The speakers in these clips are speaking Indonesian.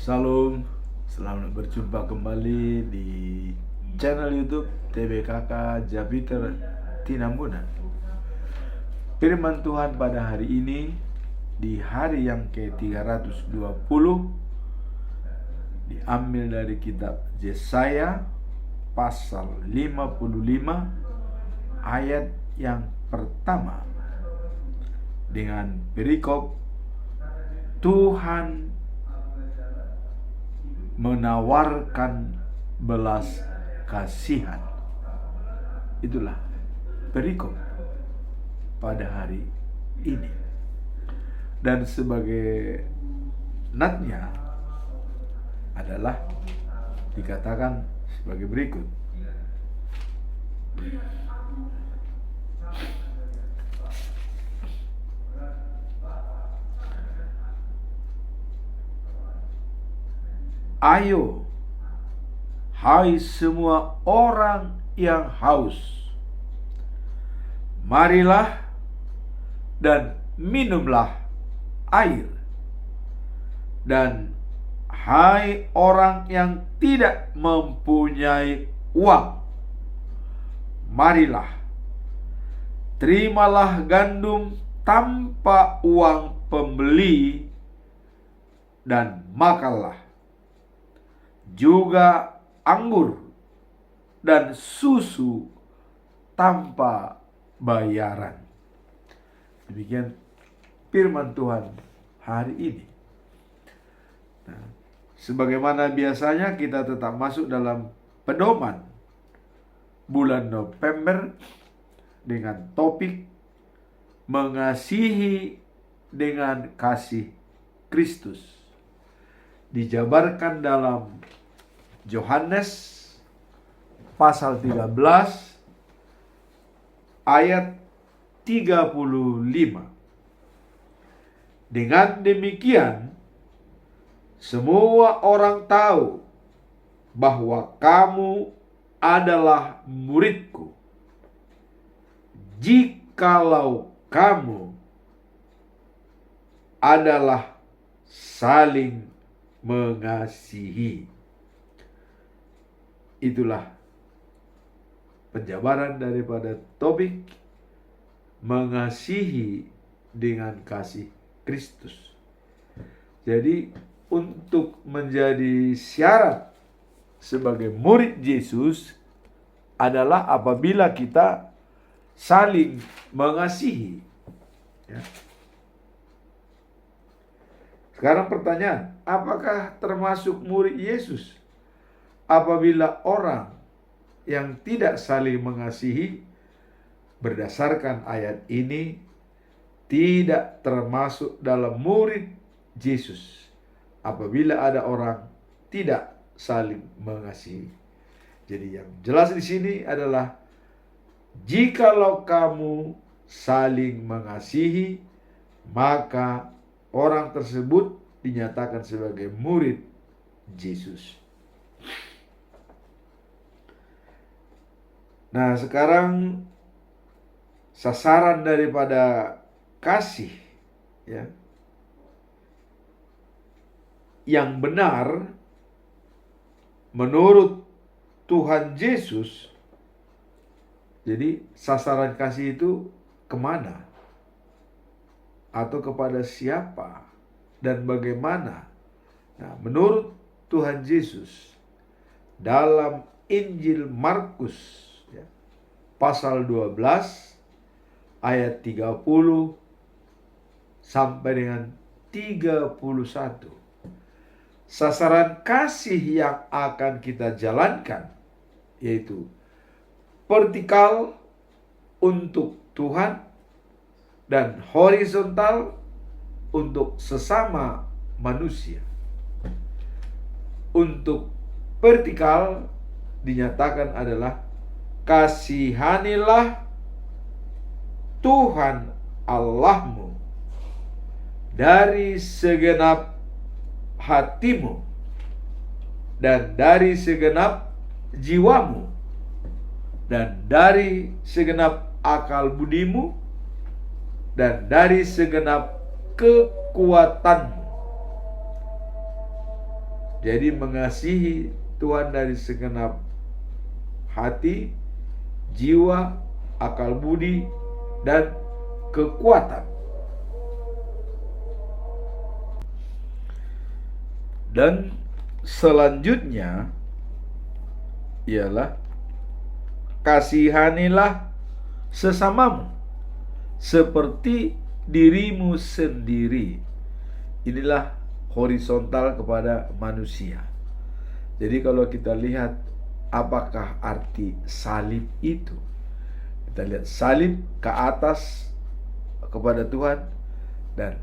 Salam, selamat berjumpa kembali di channel YouTube TBKK Jupiter Tinambunan. Firman Tuhan pada hari ini, di hari yang ke-320, diambil dari kitab Yesaya pasal 55 ayat yang pertama, dengan perikop Tuhan menawarkan belas kasihan. Itulah perikop pada hari ini. Dan sebagai natnya adalah dikatakan sebagai berikut. Ayo, hai semua orang yang haus, marilah dan minumlah air. Dan hai orang yang tidak mempunyai uang, marilah, terimalah gandum tanpa uang pembeli dan makanlah, juga anggur dan susu tanpa bayaran. Demikian firman Tuhan hari ini. Nah, sebagaimana biasanya kita tetap masuk dalam pedoman bulan November dengan topik mengasihi dengan kasih Kristus. Dijabarkan dalam Yohanes pasal 13 ayat 35. Dengan demikian, semua orang tahu bahwa kamu adalah muridku, jikalau kamu adalah saling mengasihi. Itulah penjabaran daripada topik mengasihi dengan kasih Kristus. Jadi untuk menjadi syarat sebagai murid Yesus adalah apabila kita saling mengasihi. Ya. Sekarang pertanyaan, apakah termasuk murid Yesus apabila orang yang tidak saling mengasihi? Berdasarkan ayat ini, tidak termasuk dalam murid Yesus apabila ada orang tidak saling mengasihi. Jadi yang jelas di sini adalah jikalau kamu saling mengasihi, maka orang tersebut dinyatakan sebagai murid Yesus. Nah, sekarang sasaran daripada kasih, ya, yang benar menurut Tuhan Yesus. Jadi sasaran kasih itu kemana? Atau kepada siapa? Dan bagaimana? Nah, menurut Tuhan Yesus dalam Injil Markus, ya, pasal 12 ayat 30 sampai dengan 31. Sasaran kasih yang akan kita jalankan yaitu vertikal untuk Tuhan dan horizontal untuk sesama manusia. Untuk vertikal dinyatakan adalah kasihanilah Tuhan Allahmu dari segenap hatimu dan dari segenap jiwamu dan dari segenap akal budimu dan dari segenap kekuatanmu. Jadi mengasihi Tuhan dari segenap hati, jiwa, akal budi, dan kekuatan. Dan selanjutnya ialah kasihanilah sesamamu seperti dirimu sendiri. Inilah horizontal kepada manusia. Jadi kalau kita lihat apakah arti salib itu, kita lihat salib ke atas kepada Tuhan dan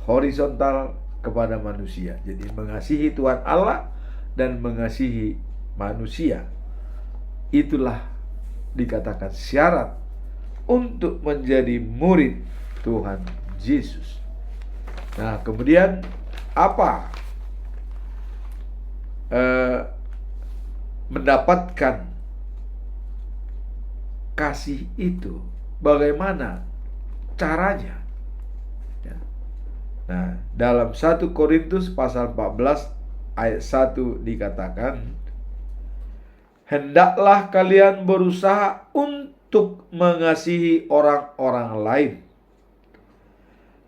horizontal kepada manusia. Jadi mengasihi Tuhan Allah dan mengasihi manusia. Itulah dikatakan syarat untuk menjadi murid Tuhan Yesus. Nah, kemudian apa mendapatkan kasih itu? Bagaimana caranya? Ya. Nah, dalam 1 Korintus pasal 14 ayat 1 dikatakan, hendaklah kalian berusaha untuk mengasihi orang-orang lain,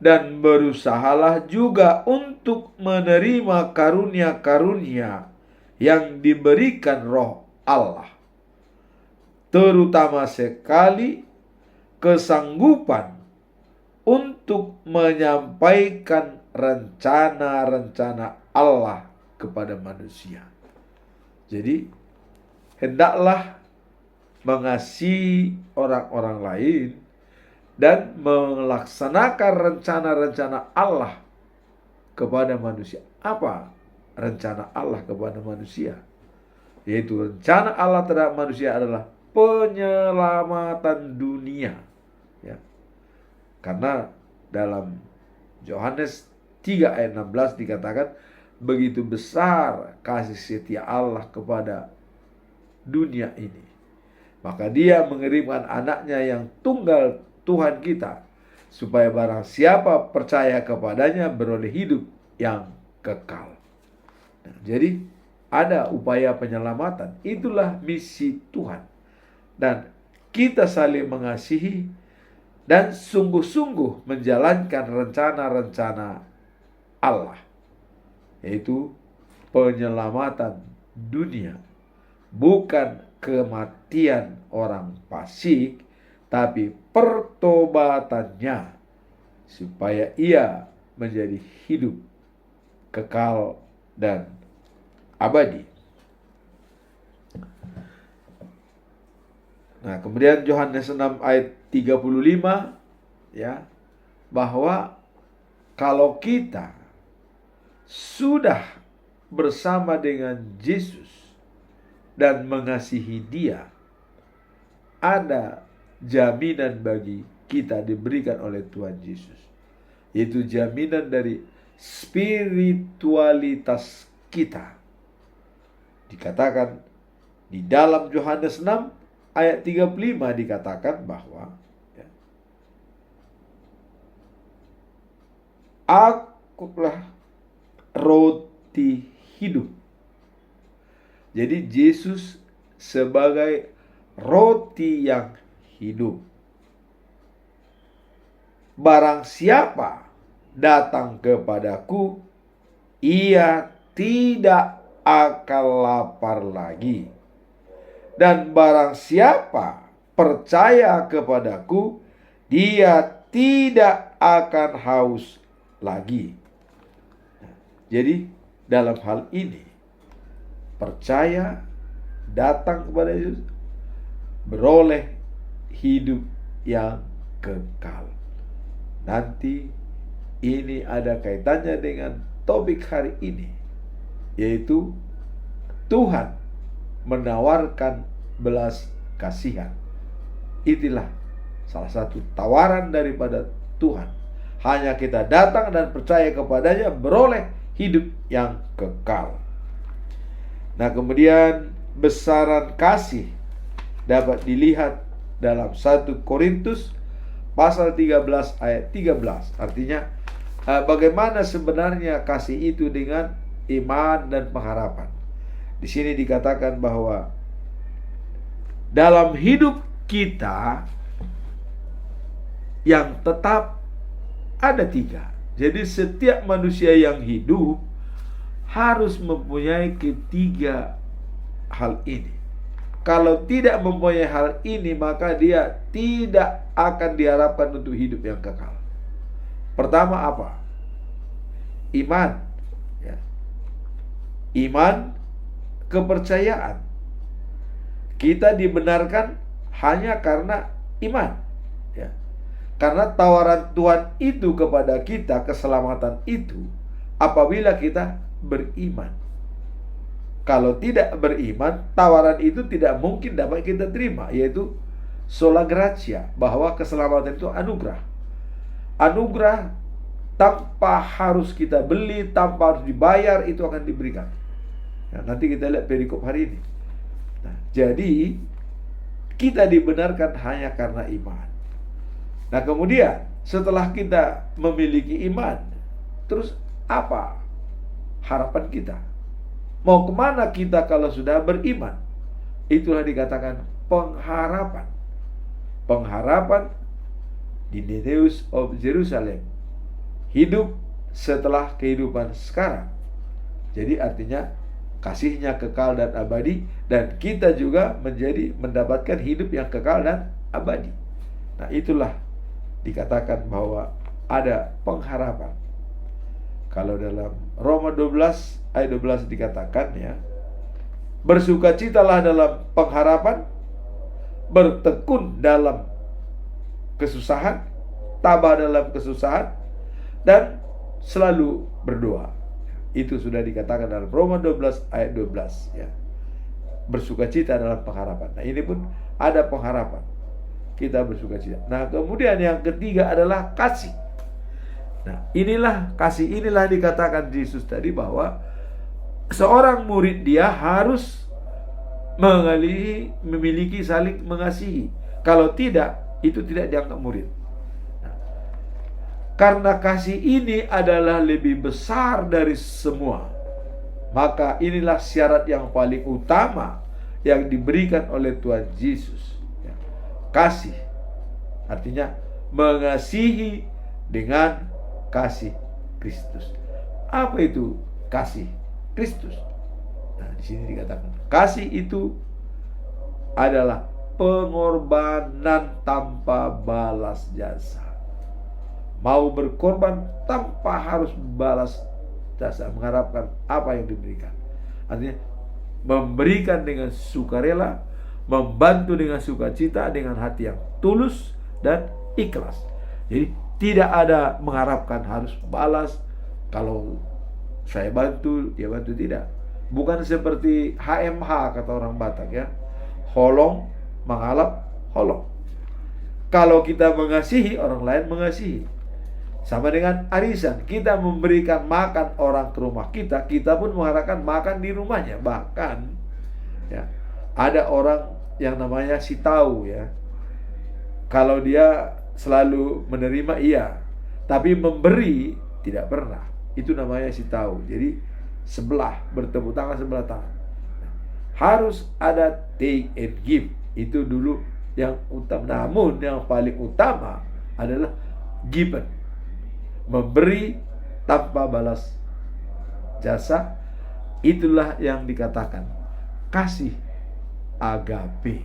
dan berusahalah juga untuk menerima karunia-karunia yang diberikan Roh Allah, terutama sekali kesanggupan untuk menyampaikan rencana-rencana Allah kepada manusia. Jadi hendaklah mengasihi orang-orang lain dan melaksanakan rencana-rencana Allah kepada manusia. Apa rencana Allah kepada manusia? Yaitu rencana Allah terhadap manusia adalah penyelamatan dunia. Ya. Karena dalam Yohanes 3 ayat 16 dikatakan, begitu besar kasih setia Allah kepada dunia ini, maka Dia mengirimkan anaknya yang tunggal, Tuhan kita, supaya barang siapa percaya kepadanya beroleh hidup yang kekal. Nah, jadi ada upaya penyelamatan. Itulah misi Tuhan. Dan kita saling mengasihi dan sungguh-sungguh menjalankan rencana-rencana Allah, yaitu penyelamatan dunia. Bukan kematian orang fasik, tapi pertobatannya supaya ia menjadi hidup kekal dan abadi. Nah, kemudian Yohanes 6 ayat 35 ya, bahwa kalau kita sudah bersama dengan Yesus dan mengasihi Dia, ada jaminan bagi kita diberikan oleh Tuhan Yesus, yaitu jaminan dari spiritualitas kita. Dikatakan di dalam Yohanes 6 ayat 35 dikatakan bahwa ya, akulah roti hidup. Jadi Yesus sebagai roti yang hidup. Barang siapa datang kepadaku, ia tidak akan lapar lagi. Dan barang siapa percaya kepadaku, dia tidak akan haus lagi. Jadi dalam hal ini, percaya, datang kepada Yesus, beroleh hidup yang kekal. Nanti ini ada kaitannya dengan topik hari ini, yaitu Tuhan menawarkan belas kasihan. Itulah salah satu tawaran daripada Tuhan. Hanya kita datang dan percaya kepadanya, beroleh hidup yang kekal. Nah, kemudian besaran kasih dapat dilihat dalam 1 Korintus pasal 13 ayat 13. Artinya bagaimana sebenarnya kasih itu dengan iman dan pengharapan. Di sini dikatakan bahwa dalam hidup kita yang tetap ada 3. Jadi setiap manusia yang hidup harus mempunyai ketiga hal ini. Kalau tidak mempunyai hal ini, maka dia tidak akan diharapkan untuk hidup yang kekal. Pertama apa? Iman. Ya. Iman, kepercayaan. Kita dibenarkan hanya karena iman. Ya. Karena tawaran Tuhan itu kepada kita, keselamatan itu, apabila kita beriman. Kalau tidak beriman, tawaran itu tidak mungkin dapat kita terima, yaitu sola gratia, bahwa keselamatan itu anugerah. Anugerah tanpa harus kita beli, tanpa harus dibayar, itu akan diberikan. Nah, nanti kita lihat perikop hari ini. Nah, jadi kita dibenarkan hanya karena iman. Nah, kemudian setelah kita memiliki iman, terus apa harapan kita? Mau kemana kita kalau sudah beriman? Itulah dikatakan pengharapan. Pengharapan di the news of Jerusalem. Hidup setelah kehidupan sekarang. Jadi artinya kasihnya kekal dan abadi, dan kita juga mendapatkan hidup yang kekal dan abadi. Nah, itulah dikatakan bahwa ada pengharapan. Kalau dalam Roma 12 ayat 12 dikatakan, ya, bersukacitalah dalam pengharapan, bertekun dalam kesusahan, tabah dalam kesusahan, dan selalu berdoa. Itu sudah dikatakan dalam Roma 12 ayat 12, ya. Bersukacita dalam pengharapan. Nah, ini pun ada pengharapan. Kita bersukacita. Nah, kemudian yang ketiga adalah kasih. Nah, inilah dikatakan Yesus tadi bahwa seorang murid dia harus memiliki saling mengasihi. Kalau tidak, itu tidak dianggap murid. Nah, karena kasih ini adalah lebih besar dari semua, maka inilah syarat yang paling utama yang diberikan oleh Tuhan Yesus. Ya. Kasih artinya mengasihi dengan kasih Kristus. Apa itu kasih Kristus? Nah, di sini dikatakan kasih itu adalah pengorbanan tanpa balas jasa. Mau berkorban tanpa harus balas jasa, mengharapkan apa yang diberikan. Artinya memberikan dengan sukarela, membantu dengan sukacita, dengan hati yang tulus dan ikhlas. Jadi tidak ada mengharapkan harus balas. Kalau saya bantu, dia bantu, tidak. Bukan seperti HMH kata orang Batak, ya. Holong mengalap holong. Kalau kita mengasihi, orang lain mengasihi. Sama dengan arisan, kita memberikan makan orang ke rumah kita, kita pun mengharapkan makan di rumahnya. Bahkan, ya, ada orang yang namanya si tahu, ya. Kalau dia selalu menerima, iya, tapi memberi tidak pernah. Itu namanya si tahu. Jadi bertepuk tangan sebelah tangan. Harus ada take and give. Itu dulu yang utama. Namun yang paling utama adalah given, memberi tanpa balas jasa. Itulah yang dikatakan kasih agape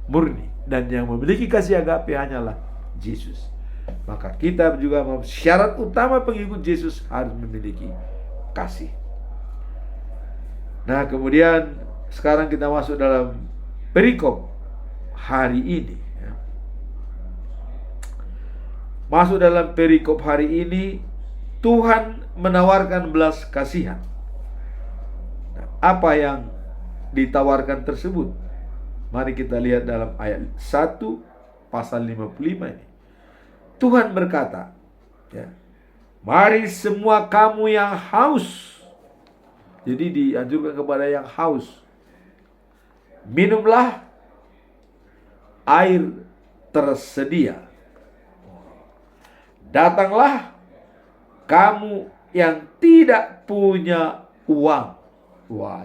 murni. Dan yang memiliki kasih agape hanyalah Yesus. Maka kita juga syarat utama pengikut Yesus harus memiliki kasih. Nah, kemudian sekarang kita masuk dalam perikop hari ini, ya. Masuk dalam perikop hari ini, Tuhan menawarkan belas kasihan. Nah, apa yang ditawarkan tersebut? Mari kita lihat dalam ayat 1 pasal 55 ini. Tuhan berkata, ya, mari semua kamu yang haus. Jadi dianjurkan kepada yang haus, minumlah, air tersedia. Datanglah kamu yang tidak punya uang. Wah,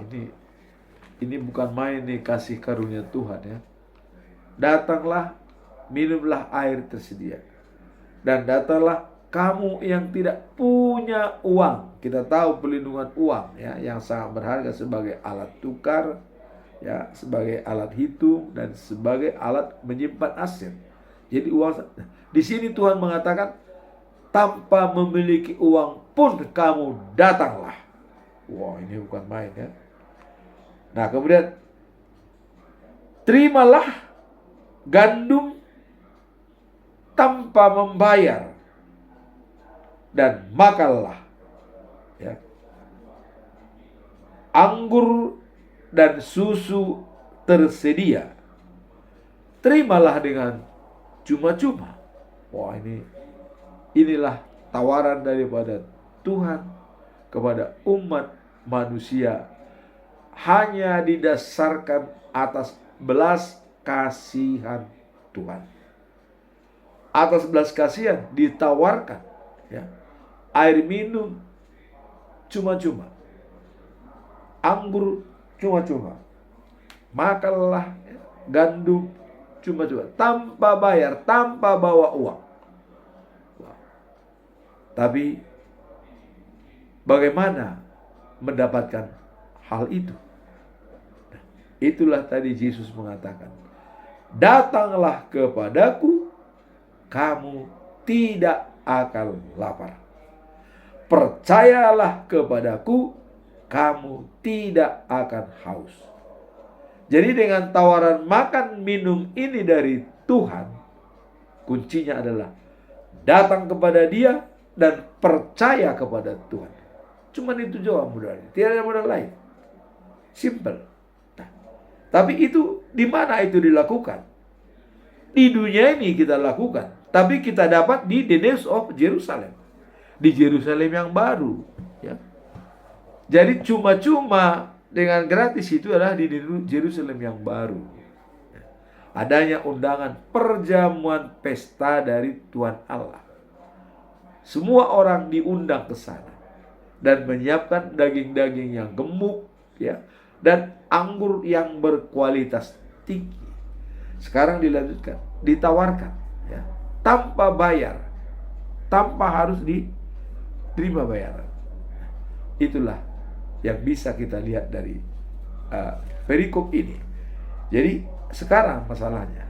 ini bukan main nih kasih karunia Tuhan ya. Datanglah, minumlah air tersedia. Dan datanglah kamu yang tidak punya uang. Kita tahu pelindungan uang ya, yang sangat berharga sebagai alat tukar ya, sebagai alat hitung dan sebagai alat menyimpan aset. Jadi uang di sini Tuhan mengatakan tanpa memiliki uang pun kamu datanglah. Wah, ini bukan main ya. Nah, kemudian terimalah gandum tanpa membayar dan makanlah ya. Anggur dan susu tersedia. Terimalah dengan cuma-cuma. Wah, inilah tawaran daripada Tuhan kepada umat manusia, hanya didasarkan atas belas kasihan Tuhan. Atas belas kasihan ditawarkan ya, air minum cuma-cuma, anggur cuma-cuma, makanlah ya, gandum cuma-cuma, tanpa bayar, tanpa bawa uang. Tapi bagaimana mendapatkan hal itu? Itulah tadi Yesus mengatakan, datanglah kepadaku, kamu tidak akan lapar. Percayalah kepadaku, kamu tidak akan haus. Jadi dengan tawaran makan minum ini dari Tuhan, kuncinya adalah datang kepada Dia dan percaya kepada Tuhan. Cuman itu jawaban modalnya, tidak ada modal lain. Simple. Tapi itu di mana itu dilakukan? Di dunia ini kita lakukan, tapi kita dapat di the days of Jerusalem, di Yerusalem yang baru. Ya. Jadi cuma-cuma dengan gratis itu adalah di Yerusalem yang baru. Ya. Adanya undangan perjamuan pesta dari Tuhan Allah. Semua orang diundang ke sana dan menyiapkan daging-daging yang gemuk, ya, dan anggur yang berkualitas tinggi. Sekarang dilanjutkan, ditawarkan ya, tanpa bayar, tanpa harus diterima bayaran. Itulah yang bisa kita lihat dari perikop ini. Jadi sekarang masalahnya,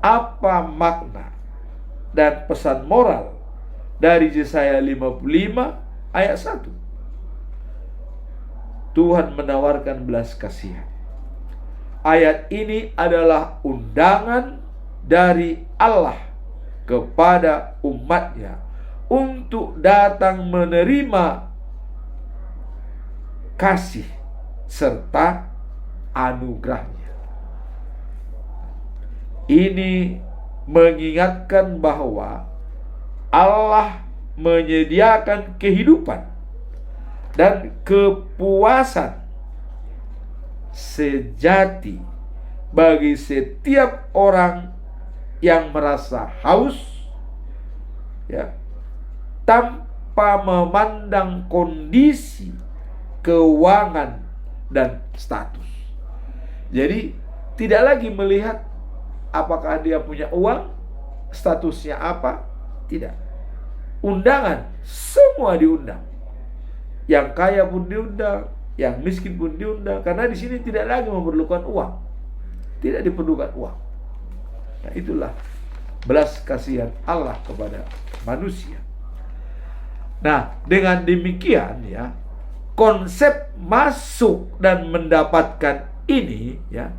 apa makna dan pesan moral dari Yesaya 55 ayat 1? Tuhan menawarkan belas kasihan. Ayat ini adalah undangan dari Allah kepada umatnya untuk datang menerima kasih serta anugerahnya. Ini mengingatkan bahwa Allah menyediakan kehidupan dan kepuasan sejati bagi setiap orang yang merasa haus ya, tanpa memandang kondisi keuangan dan status. Jadi tidak lagi melihat apakah dia punya uang, statusnya apa, tidak. Undangan, semua diundang. Yang kaya pun diundang, yang miskin pun diundang, karena di sini tidak lagi memerlukan uang, tidak diperlukan uang. Nah, itulah belas kasihan Allah kepada manusia. Nah, dengan demikian ya, konsep masuk dan mendapatkan ini ya,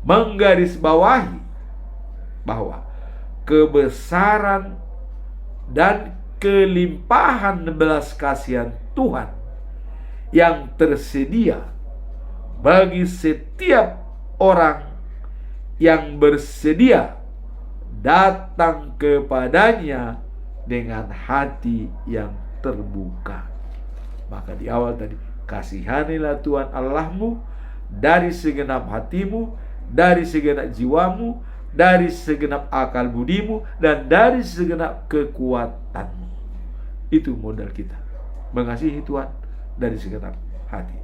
menggarisbawahi bahwa kebesaran dan kelimpahan belas kasihan Tuhan yang tersedia bagi setiap orang yang bersedia datang kepadanya dengan hati yang terbuka. Maka di awal tadi, kasihanilah Tuhan Allahmu dari segenap hatimu, dari segenap jiwamu, dari segenap akal budimu, dan dari segenap kekuatanmu. Itu modal kita, mengasihi Tuhan dari segenap hati.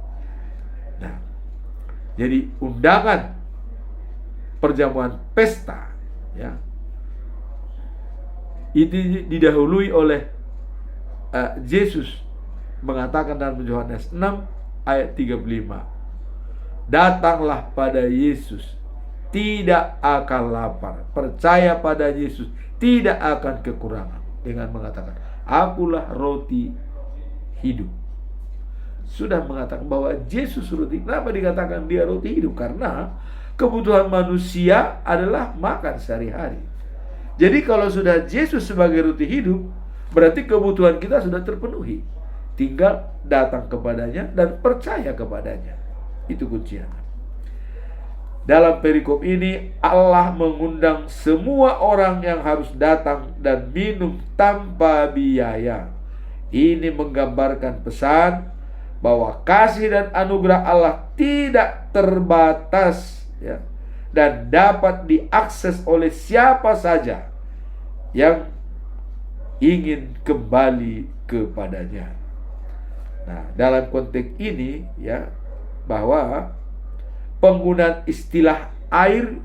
Nah, jadi undangan perjamuan pesta, ya, ini didahului oleh Yesus mengatakan dalam Yohanes 6 ayat 35, datanglah pada Yesus, tidak akan lapar. Percaya pada Yesus, tidak akan kekurangan. Dengan mengatakan, akulah roti hidup. Sudah mengatakan bahwa Yesus roti. Kenapa dikatakan dia roti hidup? Karena kebutuhan manusia adalah makan sehari-hari. Jadi kalau sudah Yesus sebagai roti hidup, berarti kebutuhan kita sudah terpenuhi. Tinggal datang kepadanya dan percaya kepadanya. Itu kuncinya. Dalam perikop ini Allah mengundang semua orang yang harus datang dan minum tanpa biaya. Ini menggambarkan pesan bahwa kasih dan anugerah Allah tidak terbatas, ya, dan dapat diakses oleh siapa saja yang ingin kembali kepadanya. Nah, dalam konteks ini, ya, bahwa penggunaan istilah air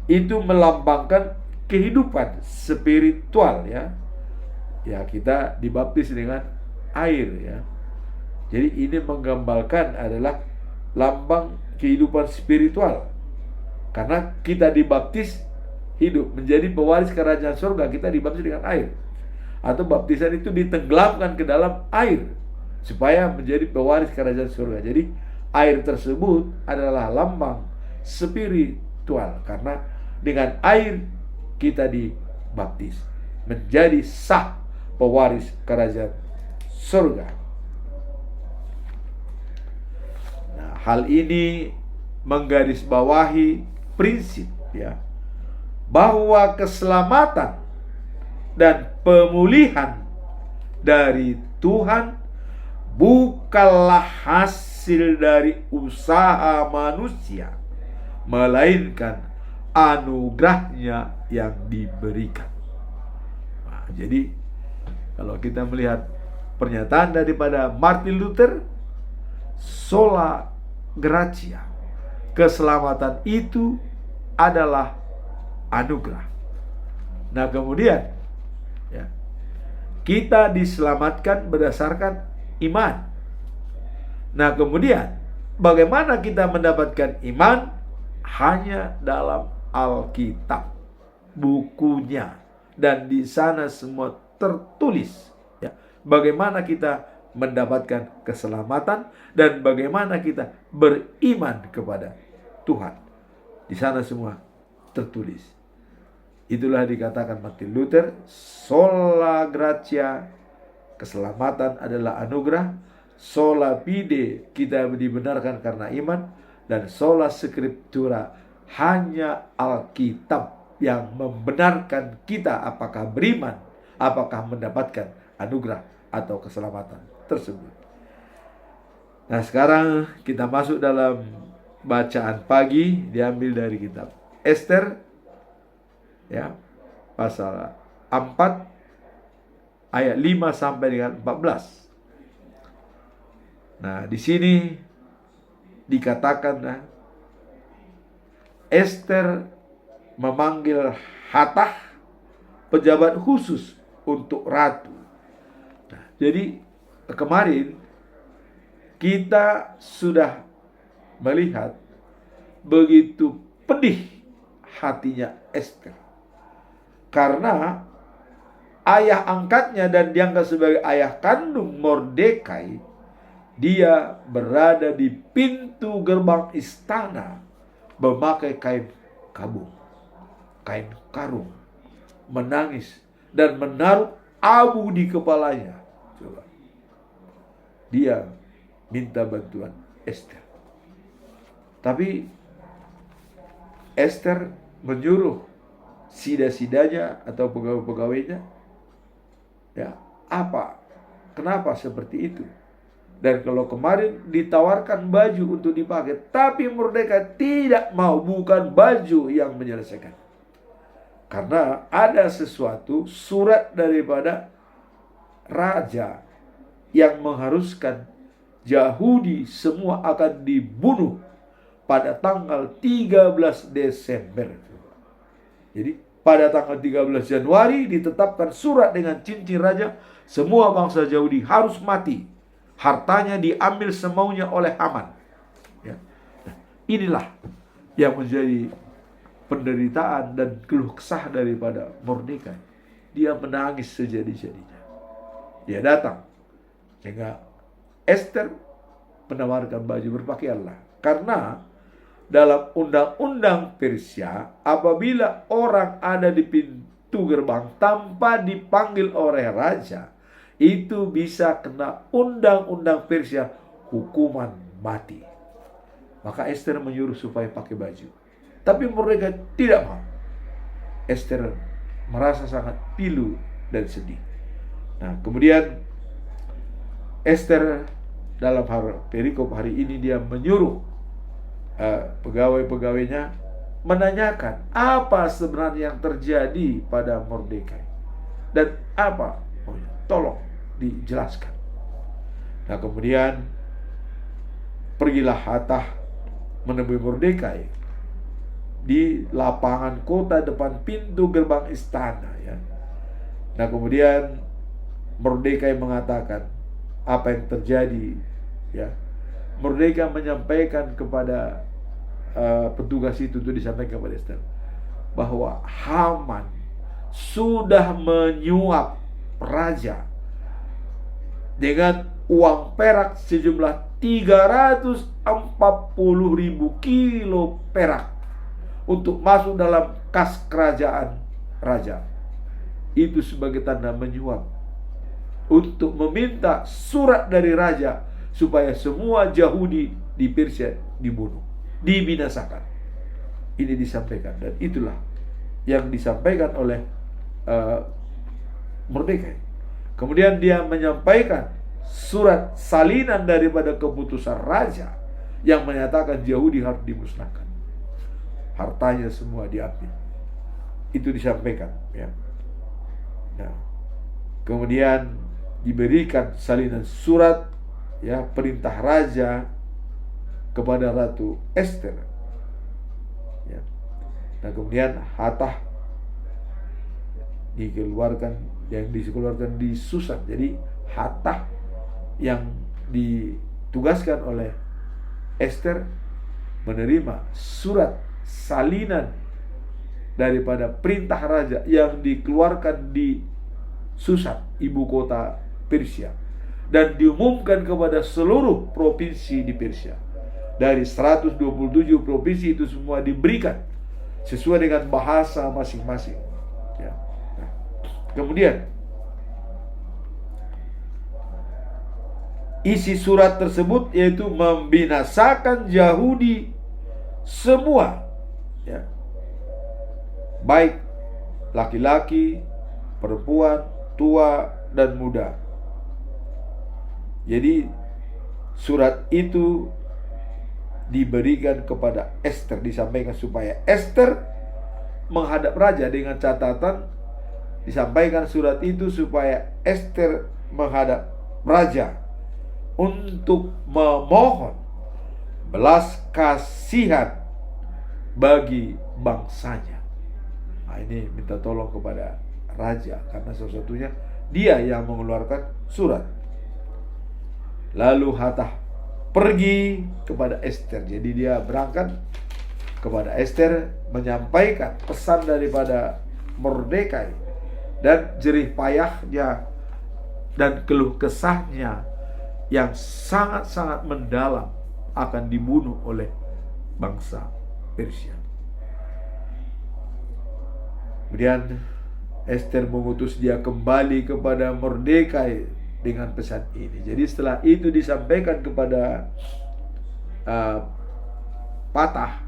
itu melambangkan kehidupan spiritual, ya. Ya, kita dibaptis dengan air, ya. Jadi ini menggambarkan adalah lambang kehidupan spiritual. Karena kita dibaptis hidup menjadi pewaris kerajaan surga, kita dibaptis dengan air. Atau baptisan itu ditenggelamkan ke dalam air supaya menjadi pewaris kerajaan surga. Jadi air tersebut adalah lambang spiritual, karena dengan air kita dibaptis menjadi sah pewaris kerajaan surga. Nah, hal ini menggarisbawahi prinsip, ya, bahwa keselamatan dan pemulihan dari Tuhan bukanlah hasil dari usaha manusia, melainkan anugerahnya yang diberikan. Nah, jadi kalau kita melihat pernyataan daripada Martin Luther, sola gratia, keselamatan itu adalah anugerah. Nah, kemudian, ya, kita diselamatkan berdasarkan iman. Nah, kemudian bagaimana kita mendapatkan iman? Hanya dalam Alkitab, bukunya, dan di sana semua tertulis, ya, bagaimana kita mendapatkan keselamatan dan bagaimana kita beriman kepada Tuhan. Di sana semua tertulis. Itulah dikatakan Martin Luther, sola gratia, keselamatan adalah anugerah, sola fide, kita dibenarkan karena iman, dan sola scriptura, hanya Alkitab yang membenarkan kita apakah beriman, apakah mendapatkan anugerah atau keselamatan tersebut. Nah, sekarang kita masuk dalam bacaan pagi, diambil dari kitab Ester, ya, pasal 4 ayat 5 sampai dengan 14. Nah, di sini dikatakan, nah, Ester memanggil Hatach, pejabat khusus untuk ratu. Nah, jadi kemarin kita sudah melihat begitu pedih hatinya Ester, karena ayah angkatnya dan dianggap sebagai ayah kandung Mordekai, dia berada di pintu gerbang istana memakai kain kabung, kain karung, menangis dan menaruh abu di kepalanya. Coba, dia minta bantuan Ester. Tapi Ester menyuruh sida-sidanya atau pegawai-pegawainya, ya, apa? Kenapa seperti itu? Dan kalau kemarin ditawarkan baju untuk dipakai, tapi Mordekai tidak mau, bukan baju yang menyelesaikan. Karena ada sesuatu, surat daripada raja yang mengharuskan Yahudi semua akan dibunuh pada tanggal 13 Desember. Jadi pada tanggal 13 Januari ditetapkan surat dengan cincin raja, semua bangsa Yahudi harus mati. Hartanya diambil semaunya oleh Haman. Ya. Nah, inilah yang menjadi penderitaan dan keluh kesah daripada Mordekai. Dia menangis sejadi-jadinya. Dia datang sehingga Esther menawarkan baju berpakaianlah. Karena dalam undang-undang Persia, apabila orang ada di pintu gerbang tanpa dipanggil oleh raja, itu bisa kena undang-undang Persia, hukuman mati. Maka Esther menyuruh supaya pakai baju. Tapi mereka tidak mau. Esther merasa sangat pilu dan sedih. Nah, kemudian Esther dalam perikop hari ini dia menyuruh pegawai-pegawainya menanyakan apa sebenarnya yang terjadi pada Mordekai dan apa, tolong dijelaskan. Nah, kemudian pergilah Hatah menemui Mordekai di lapangan kota depan pintu gerbang istana, ya. Nah, kemudian Mordekai mengatakan apa yang terjadi, ya. Mordekai menyampaikan kepada petugas itu disampaikan kepada Esther bahwa Haman sudah menyuap raja dengan uang perak sejumlah 340.000 kilo perak untuk masuk dalam kas kerajaan raja. Itu sebagai tanda menyuap untuk meminta surat dari raja supaya semua Yahudi di Persia dibunuh, dibinasakan. Ini disampaikan, dan itulah yang disampaikan oleh Mordekai. Kemudian dia menyampaikan surat salinan daripada keputusan raja yang menyatakan Yahudi harus dimusnahkan, hartanya semua diambil. Itu disampaikan, ya. Nah, kemudian diberikan salinan surat, ya, perintah raja kepada Ratu Esther, ya. Nah, kemudian Hatah dikeluarkan di Susan. Jadi Hatah yang ditugaskan oleh Esther menerima surat salinan daripada perintah raja yang dikeluarkan di Susan, ibu kota Persia, dan diumumkan kepada seluruh provinsi di Persia. Dari 127 provinsi itu semua diberikan sesuai dengan bahasa masing-masing, ya. Nah, kemudian isi surat tersebut yaitu membinasakan Yahudi semua, ya, baik laki-laki, perempuan, tua dan muda. Jadi surat itu diberikan kepada Esther, disampaikan supaya Esther menghadap raja, dengan catatan disampaikan surat itu supaya Esther menghadap raja untuk memohon belas kasihan bagi bangsanya. Nah, ini minta tolong kepada raja karena satu-satunya dia yang mengeluarkan surat. Lalu Hatah pergi kepada Esther. Jadi dia berangkat kepada Esther menyampaikan pesan daripada Mordekai dan jerih payahnya dan keluh kesahnya yang sangat-sangat mendalam akan dibunuh oleh bangsa Persia. Kemudian Esther mengutus dia kembali kepada Mordekai dengan pesan ini. Jadi setelah itu disampaikan kepada Hatah.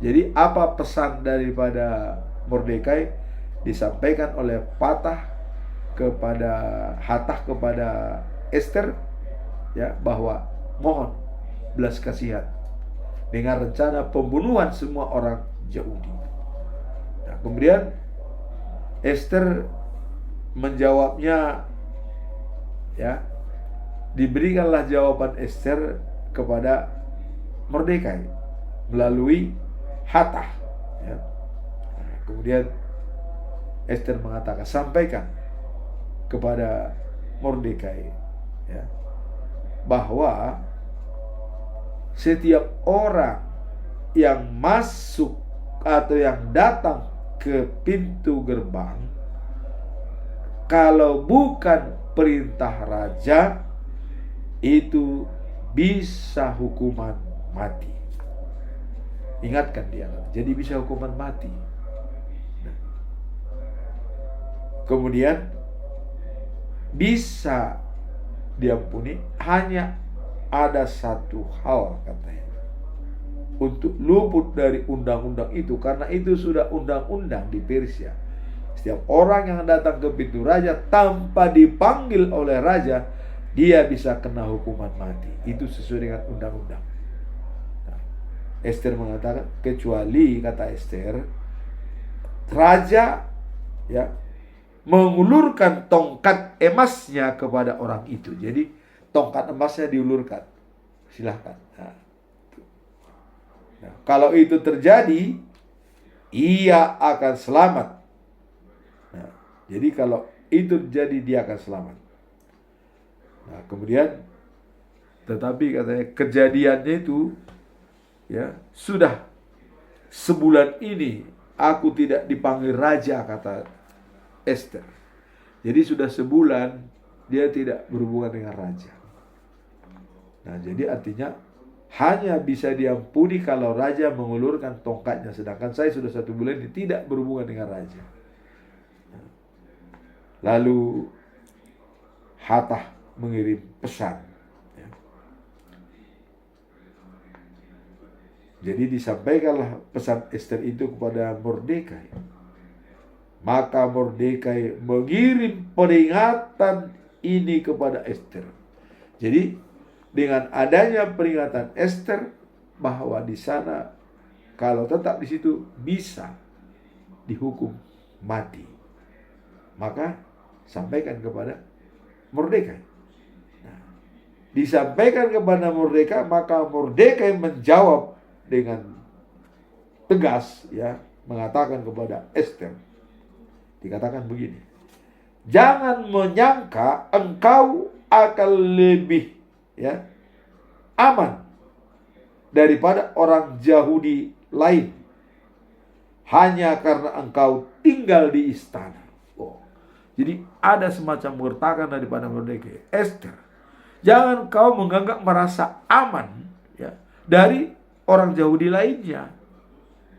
Jadi apa pesan daripada Mordekai disampaikan oleh Hatah kepada Esther, ya, bahwa mohon belas kasihan dengan rencana pembunuhan semua orang Yahudi. Nah, kemudian Esther menjawabnya, ya, diberikanlah jawaban Ester kepada Mordekai melalui Hatah. Ya. Nah, kemudian Ester mengatakan, sampaikan kepada Mordekai, ya, bahwa setiap orang yang masuk atau yang datang ke pintu gerbang, kalau bukan perintah raja, itu bisa hukuman mati. Ingatkan dia, jadi bisa hukuman mati. Nah, kemudian bisa diampuni hanya ada satu hal, katanya, untuk luput dari undang-undang itu, karena itu sudah undang-undang di Persia. Setiap orang yang datang ke pintu raja tanpa dipanggil oleh raja, dia bisa kena hukuman mati. Itu sesuai dengan undang-undang. Nah, Ester mengatakan, kecuali, kata Ester, raja, ya, mengulurkan tongkat emasnya kepada orang itu. Jadi tongkat emasnya diulurkan, silahkan. Nah, kalau itu terjadi, ia akan selamat. Nah, jadi kalau itu terjadi, dia akan selamat. Nah, kemudian, tetapi katanya kejadiannya itu, ya, sudah sebulan ini aku tidak dipanggil raja, kata Ester. Jadi sudah sebulan dia tidak berhubungan dengan raja. Nah, jadi artinya hanya bisa diampuni kalau raja mengulurkan tongkatnya, sedangkan saya sudah 1 bulan ini tidak berhubungan dengan raja. Lalu Hatah mengirim pesan, ya. Jadi disampaikanlah pesan Ester itu kepada Mordekai. Maka Mordekai mengirim peringatan ini kepada Ester. Jadi dengan adanya peringatan Ester bahwa di sana kalau tetap di situ bisa dihukum mati, maka sampaikan kepada Mordekai. Nah, disampaikan kepada Mordekai, maka Mordekai menjawab dengan tegas, ya, mengatakan kepada Ester, dikatakan begini, jangan menyangka engkau akan lebih, ya, aman daripada orang Yahudi lain hanya karena engkau tinggal di istana. Jadi ada semacam gertakan daripada Mordekai. Ester, jangan kau menganggap merasa aman, ya, dari orang Yahudi lainnya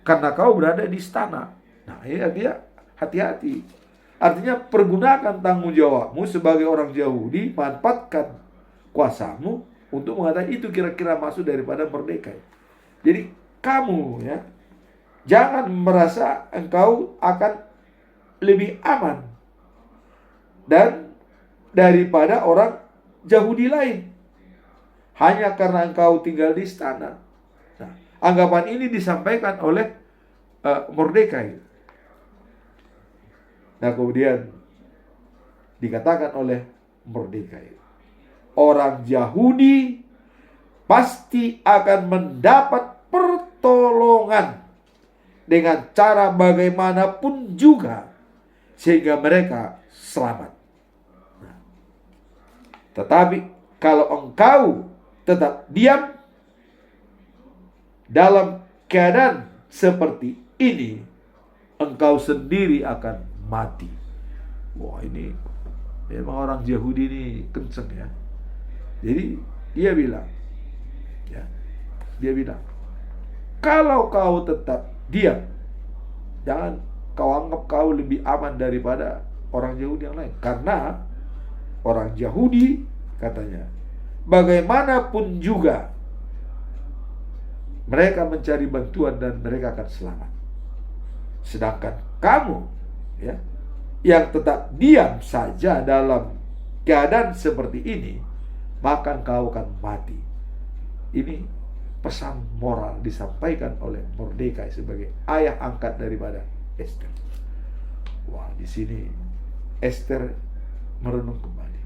karena kau berada di istana. Nah, ya, dia hati-hati. Artinya pergunakan tanggung jawabmu sebagai orang Yahudi, manfaatkan kuasamu untuk mengatakan itu kira-kira maksud daripada Mordekai. Jadi kamu, ya, jangan merasa engkau akan lebih aman dan daripada orang Yahudi lain hanya karena engkau tinggal di istana. Nah, anggapan ini disampaikan oleh Mordekai. Nah, kemudian dikatakan oleh Mordekai, orang Yahudi pasti akan mendapat pertolongan dengan cara bagaimanapun juga sehingga mereka selamat. Nah, tetapi kalau engkau tetap diam dalam keadaan seperti ini, engkau sendiri akan mati. Wah, ini memang orang Yahudi ini kenceng, ya. Jadi dia bilang, ya, dia bilang, kalau kau tetap diam, jangan kau anggap kau lebih aman daripada orang Yahudi yang lain. Karena orang Yahudi, katanya, bagaimanapun juga mereka mencari bantuan dan mereka akan selamat. Sedangkan kamu, ya, yang tetap diam saja dalam keadaan seperti ini, maka kau akan mati. Ini pesan moral disampaikan oleh Mordekai sebagai ayah angkat daripada Ester. Wah, di sini Ester merenung kembali.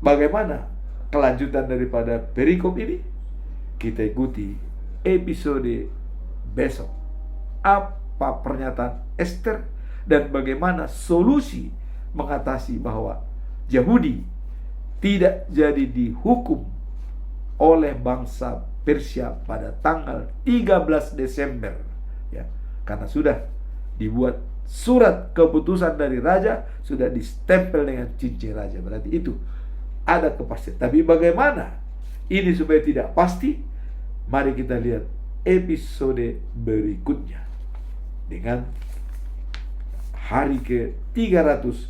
bagaimana kelanjutan daripada perikop ini? Kita ikuti episode besok. Apa pernyataan Ester dan bagaimana solusi mengatasi bahwa Yahudi tidak jadi dihukum oleh bangsa Persia pada tanggal 13 Desember ya, karena sudah dibuat surat keputusan dari raja, sudah distempel dengan cincin raja. Berarti itu ada kepastian. Tapi bagaimana ini supaya tidak pasti? Mari kita lihat episode berikutnya dengan hari ke-321.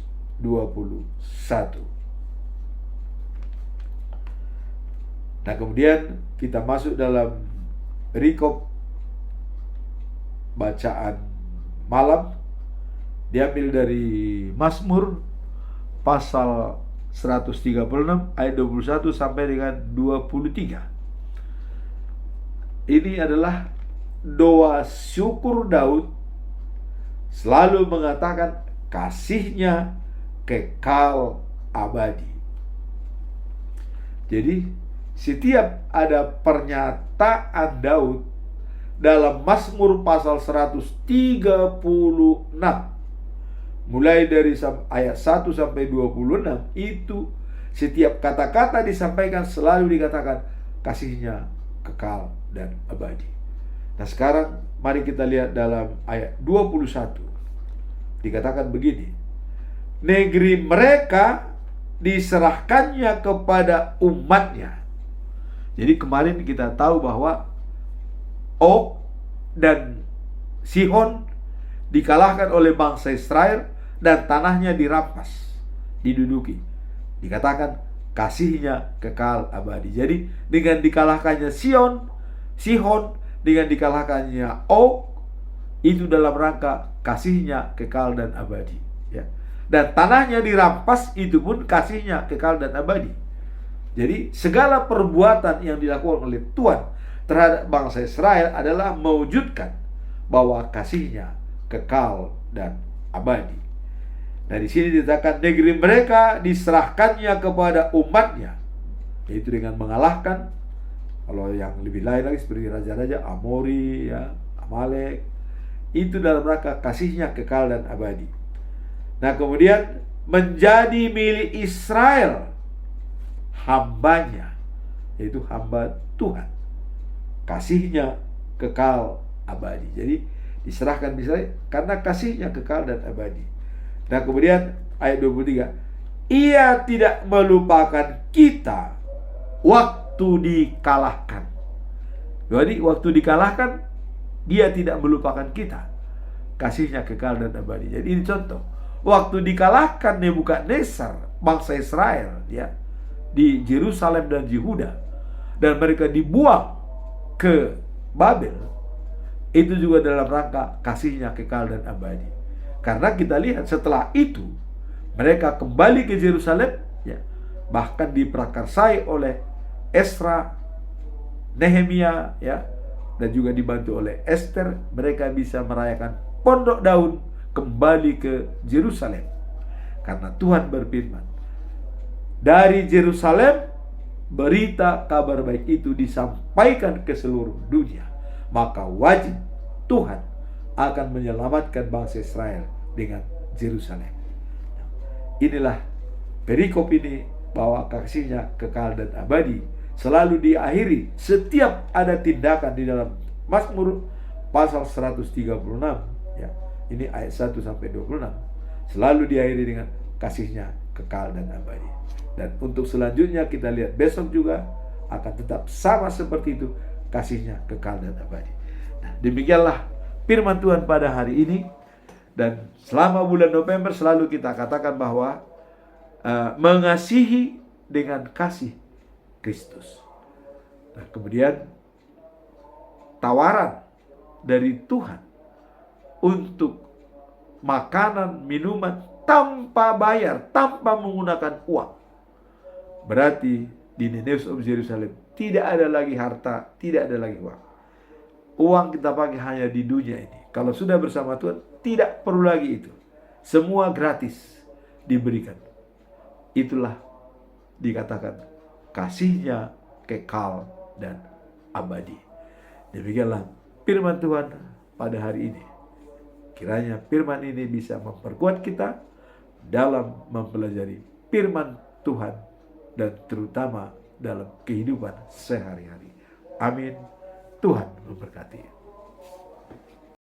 Nah, kemudian kita masuk dalam perikop bacaan malam, diambil dari Mazmur pasal 136 ayat 21 sampai dengan 23. Ini adalah doa syukur Daud, selalu mengatakan kasihnya kekal abadi. Jadi setiap ada pernyataan Daud dalam Mazmur pasal 136, mulai dari ayat 1 sampai 26, itu setiap kata-kata disampaikan selalu dikatakan kasihnya kekal dan abadi. Nah, sekarang mari kita lihat dalam ayat 21. Dikatakan begini: negeri mereka diserahkannya kepada umatnya. Jadi kemarin kita tahu bahwa Og dan Sihon dikalahkan oleh bangsa Israel dan tanahnya dirampas, diduduki. Dikatakan kasihnya kekal abadi. Jadi dengan dikalahkannya Sihon, dengan dikalahkannya Og, itu dalam rangka kasihnya kekal dan abadi ya. Dan tanahnya dirampas, itu pun kasihnya kekal dan abadi. Jadi segala perbuatan yang dilakukan oleh Tuhan terhadap bangsa Israel adalah mewujudkan bahwa kasihnya kekal dan abadi. Nah, di sini dikatakan negeri mereka diserahkannya kepada umatnya, yaitu dengan mengalahkan, kalau yang lebih lain lagi seperti raja-raja Amori ya, Amalek, itu dalam rangka kasihnya kekal dan abadi. Nah, kemudian menjadi milik Israel, hambanya, yaitu hamba Tuhan, kasihnya kekal abadi. Jadi diserahkan Israel karena kasihnya kekal dan abadi. Nah, kemudian ayat 23, ia tidak melupakan kita waktu dikalahkan. Jadi waktu dikalahkan, dia tidak melupakan kita, kasihnya kekal dan abadi. Jadi ini contoh, waktu dikalahkan Nebukadnezar bangsa Israel ya, di Yerusalem dan Yehuda, dan mereka dibuang ke Babel, itu juga dalam rangka kasihnya kekal dan abadi. Karena kita lihat setelah itu mereka kembali ke Yerusalem ya, bahkan diprakarsai oleh Esra, Nehemia ya, dan juga dibantu oleh Ester, mereka bisa merayakan Pondok Daun kembali ke Yerusalem. Karena Tuhan berfirman, dari Yerusalem berita kabar baik itu disampaikan ke seluruh dunia, maka wajib Tuhan akan menyelamatkan bangsa Israel dengan Yerusalem. Inilah perikop ini, bahwa kasihnya kekal dan abadi selalu diakhiri setiap ada tindakan di dalam Mazmur pasal 136 ya. Ini ayat 1 sampai 26 selalu diakhiri dengan kasihnya kekal dan abadi. Dan untuk selanjutnya kita lihat besok juga akan tetap sama seperti itu, kasihnya kekal dan abadi. Nah, demikianlah firman Tuhan pada hari ini. Dan selama bulan November selalu kita katakan bahwa mengasihi dengan kasih Kristus. Nah, kemudian tawaran dari Tuhan untuk makanan, minuman tanpa bayar, tanpa menggunakan uang. Berarti di News of Jerusalem tidak ada lagi harta, tidak ada lagi uang. Uang kita pakai hanya di dunia ini. Kalau sudah bersama Tuhan, tidak perlu lagi itu. Semua gratis diberikan. Itulah dikatakan kasihnya kekal dan abadi. Demikianlah firman Tuhan pada hari ini. Kiranya firman ini bisa memperkuat kita dalam mempelajari firman Tuhan dan terutama dalam kehidupan sehari-hari. Amin. Tuhan memberkati.